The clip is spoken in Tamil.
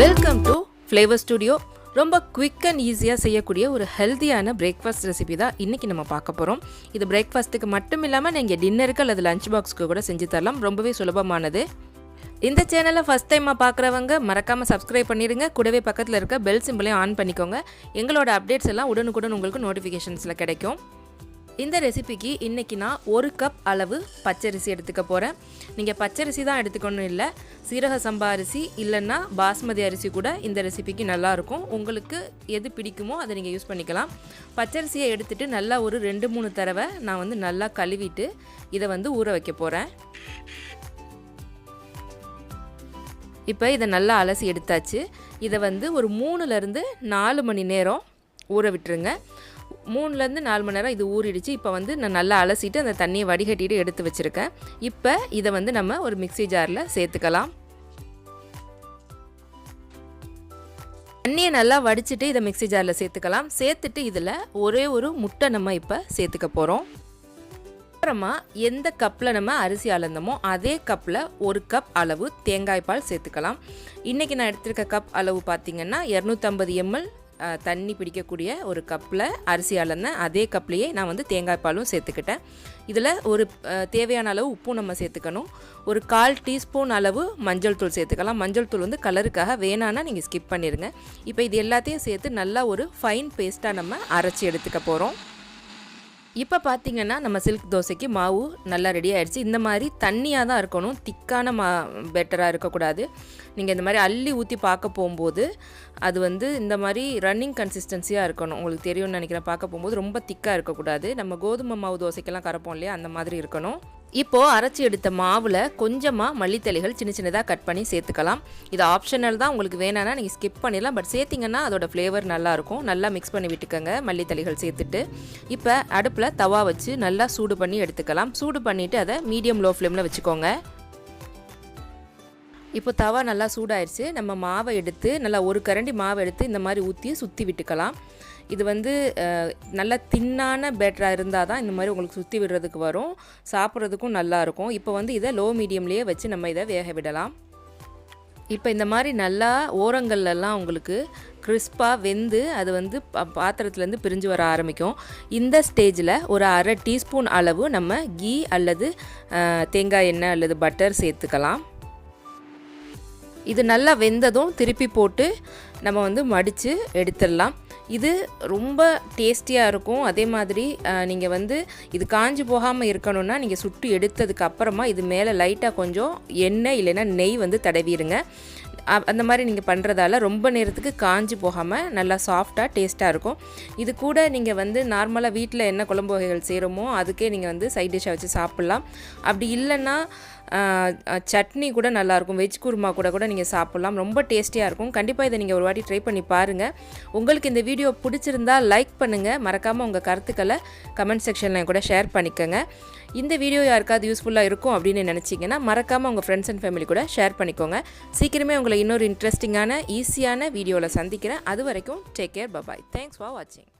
Welcome to flavour studio. ரொம்ப குவிக் அண்ட் ஈஸியாக செய்யக்கூடிய ஒரு ஹெல்த்தியான பிரேக்ஃபாஸ்ட் ரெசிபி தான் இன்றைக்கி நம்ம பார்க்க போகிறோம். இது பிரேக்ஃபாஸ்ட்டுக்கு மட்டும் இல்லாமல் நீங்கள் டின்னருக்கு அல்லது லஞ்ச் பாக்ஸுக்கு கூட செஞ்சு தரலாம். ரொம்பவே சுலபமானது. இந்த சேனலை ஃபஸ்ட் டைமாக பார்க்குறவங்க மறக்காமல் சப்ஸ்கிரைப் பண்ணிடுங்க. கூடவே பக்கத்தில் இருக்க பெல் சிம்பிளையும் ஆன் பண்ணிக்கோங்க. எங்களோட அப்டேட்ஸ் எல்லாம் உடனுக்குடன் உங்களுக்கு நோட்டிஃபிகேஷன்ஸில் கிடைக்கும். இந்த ரெசிபிக்கு இன்றைக்கி நான் 1 கப் அளவு பச்சரிசி எடுத்துக்க போகிறேன். நீங்கள் பச்சரிசி தான் எடுத்துக்கணும் இல்லை, சீரக சம்பா அரிசி இல்லைன்னா பாஸ்மதி அரிசி கூட இந்த ரெசிபிக்கு நல்லாயிருக்கும். உங்களுக்கு எது பிடிக்குமோ அதை நீங்கள் யூஸ் பண்ணிக்கலாம். பச்சரிசியை எடுத்துகிட்டு நல்லா ஒரு 2-3 தடவை நான் நல்லா கழுவிட்டு இதை ஊற வைக்க போகிறேன். இப்போ இதை நல்லா அலசி எடுத்தாச்சு. இதை ஒரு 3லேருந்து 4 மணி நேரம் ஊற விட்டுருங்க. 3லேருந்து 4 மணி நேரம் இது ஊறிடுச்சு. இப்போ நான் நல்லா அலசிட்டு அந்த தண்ணியை வடிகட்டிட்டு எடுத்து வச்சுருக்கேன். இப்போ இதை நம்ம ஒரு மிக்ஸி ஜாரில் சேர்த்துக்கலாம். தண்ணியை நல்லா வடிச்சிட்டு இதை மிக்ஸி ஜாரில் சேர்த்துக்கலாம். சேர்த்துட்டு இதில் ஒரே ஒரு முட்டை நம்ம இப்போ சேர்த்துக்க போகிறோம். அப்புறமா எந்த கப்பில் நம்ம அரிசி அளந்தோமோ அதே கப்பில் 1 கப் அளவு தேங்காய் பால் சேர்த்துக்கலாம். இன்றைக்கி நான் எடுத்திருக்க கப் அளவு பார்த்திங்கன்னா 250 ml தண்ணி பிடிக்கக்கூடிய ஒரு கப்பில் அரிசி அளந்தேன். அதே கப்லேயே நான் தேங்காய் பாலும் சேர்த்துக்கிட்டேன். இதில் ஒரு தேவையான அளவு உப்பும் நம்ம சேர்த்துக்கணும். ஒரு 1/4 டீஸ்பூன் அளவு மஞ்சள் தூள் சேர்த்துக்கலாம். மஞ்சள் தூள் கலருக்காக, வேணான்னா நீங்கள் ஸ்கிப் பண்ணிடுங்க. இப்போ இது எல்லாத்தையும் சேர்த்து நல்லா ஒரு ஃபைன் பேஸ்ட்டாக நம்ம அரைச்சி எடுத்துக்க போகிறோம். இப்போ பார்த்திங்கன்னா நம்ம சில்க் தோசைக்கு மாவு நல்லா ரெடி ஆகிடுச்சு. இந்த மாதிரி தண்ணியாக தான் இருக்கணும், திக்கான பெட்டராக இருக்கக்கூடாது. நீங்கள் இந்த மாதிரி அள்ளி ஊற்றி பார்க்க போகும்போது அது இந்த மாதிரி ரன்னிங் கன்சிஸ்டன்சியாக இருக்கணும். உங்களுக்கு தெரியும்னு நினைக்கிறேன். பார்க்க போகும்போது ரொம்ப திக்காக இருக்கக்கூடாது. நம்ம கோதுமை மாவு தோசைக்கெல்லாம் கரைப்போம் இல்லையா, அந்த மாதிரி இருக்கணும். இப்போது அரைச்சி எடுத்த மாவில் கொஞ்சமாக மல்லித்தலைகள் சின்ன சின்னதாக கட் பண்ணி சேர்த்துக்கலாம். இது ஆப்ஷனல் தான், உங்களுக்கு வேணான்னா நீங்கள் ஸ்கிப் பண்ணிடலாம். பட் சேர்த்திங்கன்னா அதோட ஃப்ளேவர் நல்லாயிருக்கும். நல்லா மிக்ஸ் பண்ணி விட்டுக்கோங்க மல்லித்தலைகள் சேர்த்துட்டு. இப்போ அடுப்பில் தவா வச்சு நல்லா சூடு பண்ணி எடுத்துக்கலாம். சூடு பண்ணிவிட்டு அதை மீடியம் லோ ஃப்ளேமில் வச்சுக்கோங்க. இப்போ தவா நல்லா சூடாயிடுச்சு. நம்ம மாவை எடுத்து நல்லா ஒரு கரண்டி மாவை எடுத்து இந்த மாதிரி ஊற்றி சுற்றி விட்டுக்கலாம். இது நல்லா தின்னான பேட்டராக இருந்தால் தான் இந்த மாதிரி உங்களுக்கு சுற்றி விடுறதுக்கு வரும், சாப்பிட்றதுக்கும் நல்லாயிருக்கும். இப்போ இதை லோ மீடியம்லேயே வச்சு நம்ம இதை வேக விடலாம். இப்போ இந்த மாதிரி நல்லா ஓரங்கள்லாம் உங்களுக்கு கிறிஸ்பாக வெந்து அது பாத்திரத்துலேருந்து பிரிஞ்சு வர ஆரம்பிக்கும். இந்த ஸ்டேஜில் ஒரு 1/2 டீஸ்பூன் அளவு நம்ம கீ அல்லது தேங்காய் எண்ணெய் அல்லது பட்டர் சேர்த்துக்கலாம். இது நல்லா வெந்ததும் திருப்பி போட்டு நம்ம மடித்து எடுத்துடலாம். இது ரொம்ப டேஸ்டியாக இருக்கும். அதே மாதிரி நீங்கள் இது காஞ்சி போகாமல் இருக்கணும்னா நீங்கள் சுட்டு எடுத்ததுக்கு அப்புறமா இது மேலே லைட்டாக கொஞ்சம் எண்ணெய் இல்லைன்னா நெய் தடவிடுங்க. அந்த மாதிரி நீங்கள் பண்ணுறதால ரொம்ப நேரத்துக்கு காஞ்சி போகாமல் நல்லா சாஃப்டாக டேஸ்ட்டாக இருக்கும். இது கூட நீங்கள் நார்மலாக வீட்டில் என்ன குழம்பு வகைகள் செய்கிறோமோ அதுக்கே நீங்கள் சைட் டிஷ்ஷாக வச்சு சாப்பிட்லாம். அப்படி இல்லைன்னா சட்னி கூட நல்லாயிருக்கும். வெஜ் குருமா கூட நீங்கள் சாப்பிட்லாம். ரொம்ப டேஸ்டியாக இருக்கும். கண்டிப்பாக இதை நீங்கள் ஒரு வாட்டி ட்ரை பண்ணி பாருங்கள். உங்களுக்கு இந்த வீடியோ பிடிச்சிருந்தா லைக் பண்ணுங்கள். மறக்காமல் உங்கள் கருத்துக்களை கமெண்ட் செக்ஷனில் கூட ஷேர் பண்ணிக்கோங்க. இந்த வீடியோ யாருக்காவது யூஸ்ஃபுல்லாக இருக்கும் அப்படின்னு நினச்சிங்கன்னா மறக்காமல் உங்கள் ஃப்ரெண்ட்ஸ் அண்ட் ஃபேமிலி கூட ஷேர் பண்ணிக்கோங்க. சீக்கிரமே உங்களை இன்னொரு இன்ட்ரெஸ்டிங்கான ஈஸியான வீடியோவில் சந்திக்கிறேன். அது வரைக்கும் take care, bye bye. Thanks for வாட்சிங்.